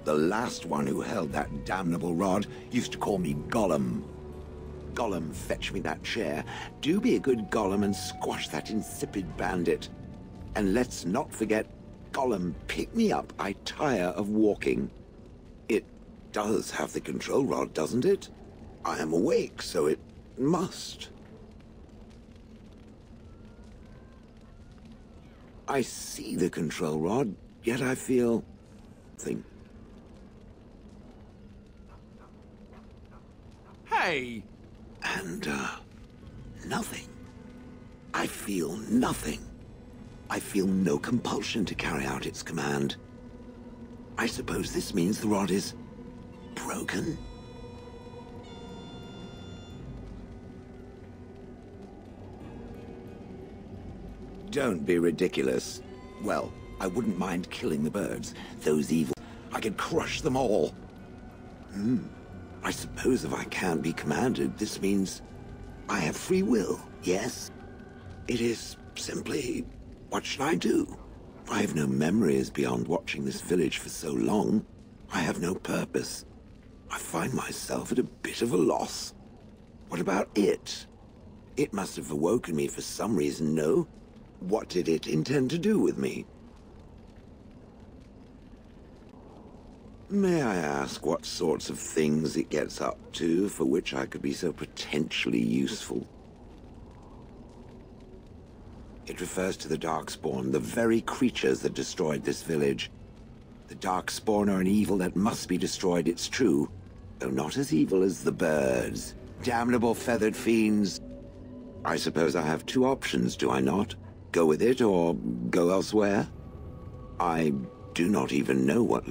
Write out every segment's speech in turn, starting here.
The last one who held that damnable rod used to call me Gollum. Gollum, fetch me that chair. Do be a good Gollum and squash that insipid bandit. And let's not forget, Gollum, pick me up. I tire of walking. It does have the control rod, doesn't it? I am awake, so it must. I see the control rod, yet I feel nothing. Hey! And, nothing. I feel nothing. I feel no compulsion to carry out its command. I suppose this means the rod is broken? Don't be ridiculous. Well, I wouldn't mind killing the birds. Those evil... I could crush them all. I suppose if I can't be commanded, this means I have free will, yes? It is simply, what should I do? I have no memories beyond watching this village for so long. I have no purpose. I find myself at a bit of a loss. What about it? It must have awoken me for some reason, no? What did it intend to do with me? May I ask what sorts of things it gets up to for which I could be so potentially useful? It refers to the Darkspawn, the very creatures that destroyed this village. The Darkspawn are an evil that must be destroyed, it's true, though not as evil as the birds. Damnable feathered fiends. I suppose I have two options, do I not? Go with it or go elsewhere? I do not even know what...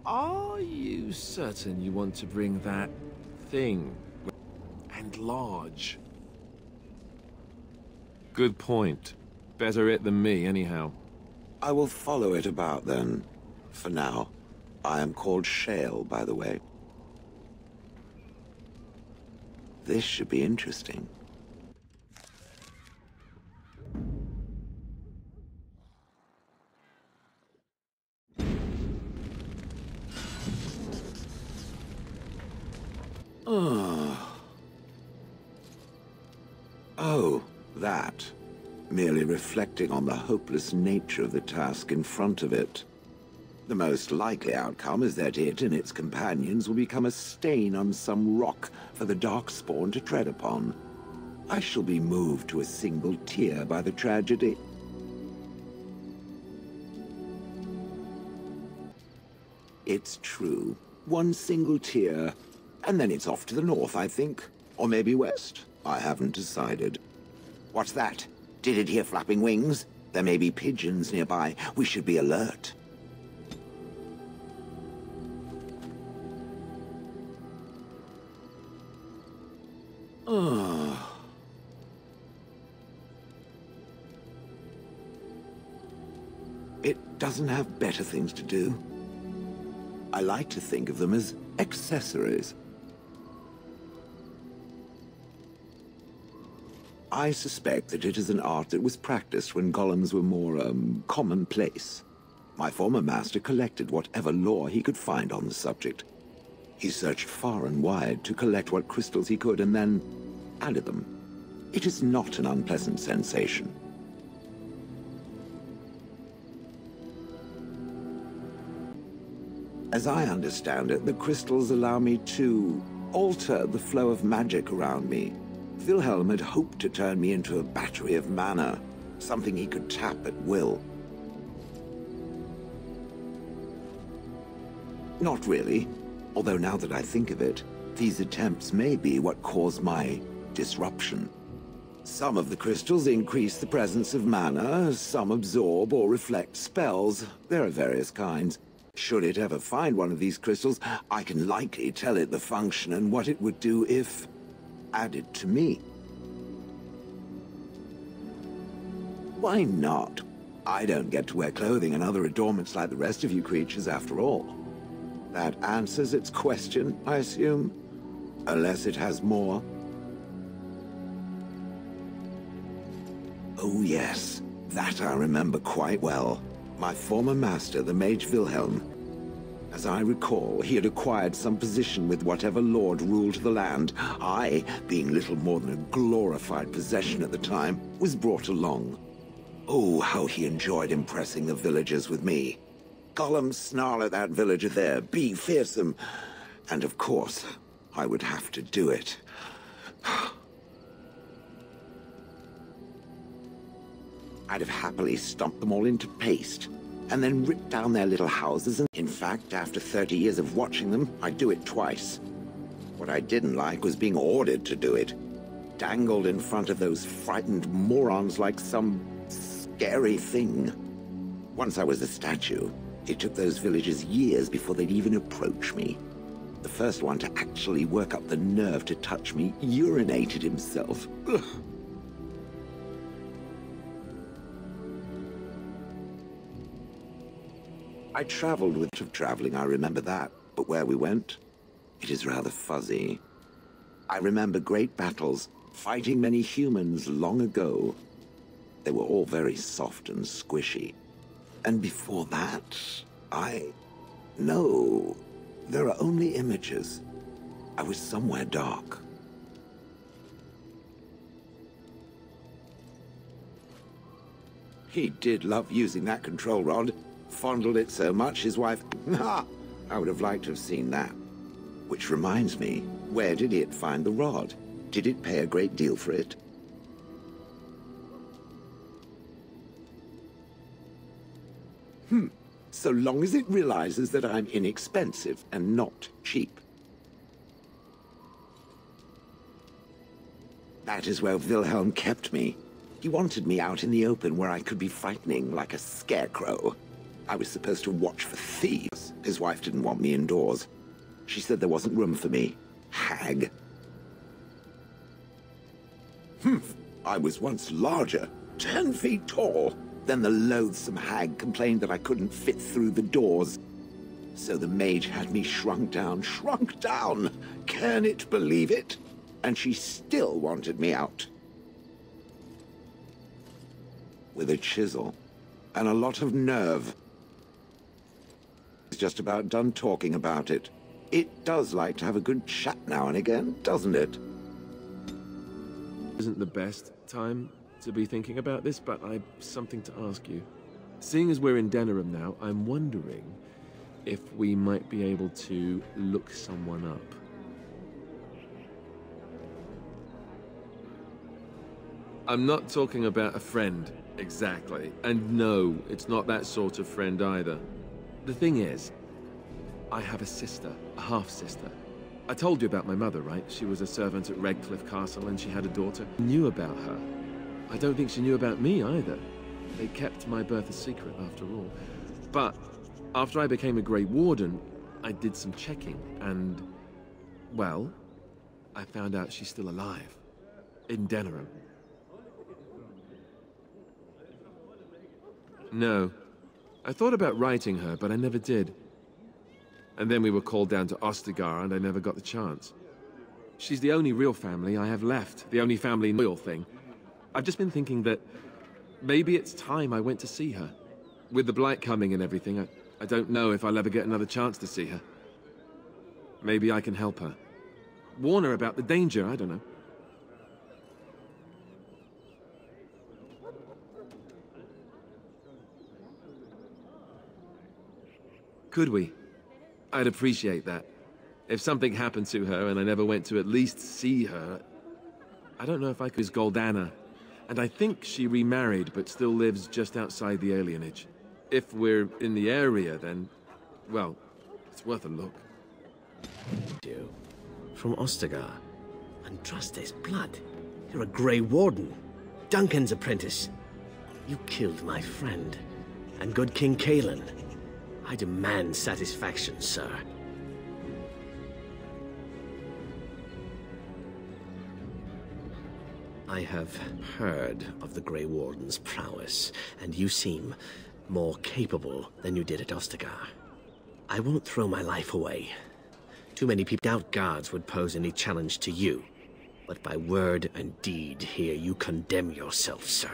Are you certain you want to bring that thing? And large? Good point. Better it than me, anyhow. I will follow it about, then. For now. I am called Shale, by the way. This should be interesting. Oh, that. Merely reflecting on the hopeless nature of the task in front of it. The most likely outcome is that it and its companions will become a stain on some rock for the Darkspawn to tread upon. I shall be moved to a single tear by the tragedy. It's true. One single tear. And then it's off to the north, I think. Or maybe west. I haven't decided. What's that? Did it hear flapping wings? There may be pigeons nearby. We should be alert. It doesn't have better things to do. I like to think of them as accessories. I suspect that it is an art that was practiced when golems were more, commonplace. My former master collected whatever lore he could find on the subject. He searched far and wide to collect what crystals he could and then added them. It is not an unpleasant sensation. As I understand it, the crystals allow me to alter the flow of magic around me. Wilhelm had hoped to turn me into a battery of mana, something he could tap at will. Not really, although now that I think of it, these attempts may be what caused my disruption. Some of the crystals increase the presence of mana, some absorb or reflect spells. There are various kinds. Should it ever find one of these crystals, I can likely tell it the function and what it would do if added to me. Why not? I don't get to wear clothing and other adornments like the rest of you creatures after all. That answers its question, I assume? Unless it has more. Oh yes, that I remember quite well. My former master, the Mage Wilhelm. As I recall, he had acquired some position with whatever lord ruled the land. I, being little more than a glorified possession at the time, was brought along. Oh, how he enjoyed impressing the villagers with me. Gollum snarl at that villager there, be fearsome. And of course, I would have to do it. I'd have happily stomped them all into paste, and then ripped down their little houses, and in fact, after 30 years of watching them, I'd do it twice. What I didn't like was being ordered to do it. Dangled in front of those frightened morons like some scary thing. Once I was a statue, it took those villagers years before they'd even approach me. The first one to actually work up the nerve to touch me urinated himself. Ugh. I traveled with traveling, I remember that. But where we went, it is rather fuzzy. I remember great battles, fighting many humans long ago. They were all very soft and squishy. And before that, No, there are only images. I was somewhere dark. He did love using that control rod. Fondled it so much his wife... I would have liked to have seen that. Which reminds me, where did it find the rod? Did it pay a great deal for it? So long as it realizes that I'm inexpensive and not cheap. That is where Wilhelm kept me. He wanted me out in the open where I could be frightening like a scarecrow. I was supposed to watch for thieves. His wife didn't want me indoors. She said there wasn't room for me. Hag. I was once larger, 10 feet tall. Then the loathsome hag complained that I couldn't fit through the doors. So the mage had me shrunk down. Can it believe it? And she still wanted me out. With a chisel and a lot of nerve. It's just about done talking about it. It does like to have a good chat now and again, doesn't it? Isn't the best time to be thinking about this, but I've something to ask you. Seeing as we're in Denerim now, I'm wondering if we might be able to look someone up. I'm not talking about a friend, exactly. And no, it's not that sort of friend either. The thing is, I have a sister, a half-sister. I told you about my mother, right? She was a servant at Redcliffe Castle and she had a daughter. I knew about her. I don't think she knew about me either. They kept my birth a secret after all. But after I became a Grey Warden, I did some checking and, well, I found out she's still alive. In Denerim. No. I thought about writing her, but I never did. And then we were called down to Ostagar, and I never got the chance. She's the only real family I have left, the only family loyal thing. I've just been thinking that maybe it's time I went to see her. With the blight coming and everything, I don't know if I'll ever get another chance to see her. Maybe I can help her. Warn her about the danger, I don't know. Could we? I'd appreciate that. If something happened to her and I never went to at least see her, I don't know if I could. Is Goldana, and I think she remarried but still lives just outside the alienage. If we're in the area, then, well, it's worth a look. You from Ostagar, and trust his blood. You're a Grey Warden, Duncan's apprentice. You killed my friend, and good King Cailan. I demand satisfaction, sir. I have heard of the Grey Warden's prowess, and you seem more capable than you did at Ostagar. I won't throw my life away. Too many people doubt guards would pose any challenge to you, but by word and deed here you condemn yourself, sir.